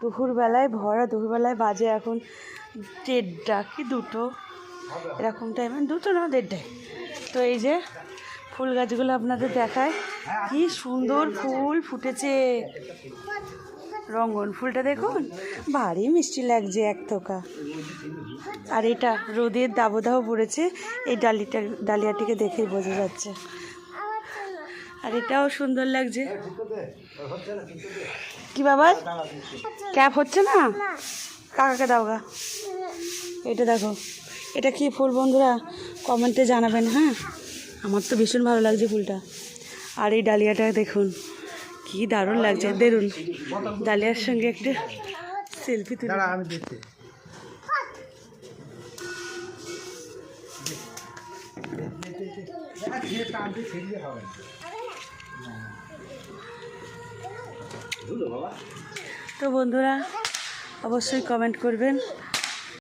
দুপুরবেলায় ভরা, দুপুরবেলায় বাজে এখন 1:30 কি 2টো এরকম টাইমে, 2টো না 1:30। তো এই যে ফুল গাছগুলো আপনাদের দেখায়, কি সুন্দর ফুল ফুটেছে। রঙ্গন ফুলটা দেখুন, ভারী মিষ্টি লাগছে এক থোকা। আর এটা রোদের দাবদাহ পড়েছে, এই ডালিয়াটিকে দেখেই বোঝা যাচ্ছে। আর এটাও সুন্দর লাগছে। কি বাবা, ক্যাপ হচ্ছে না? কাকাকে দাও গা। এটা দেখো, এটা কি ফুল বন্ধুরা কমেন্টে জানাবেন। হ্যাঁ, আমার তো ভীষণ ভালো লাগছে ফুলটা। আর এই ডালিয়াটা দেখুন, কি দারুণ লাগছে। দেখুন, ডালিয়ার সঙ্গে একটু সেলফি তুলে। তো বন্ধুরা অবশ্যই কমেন্ট করবেন।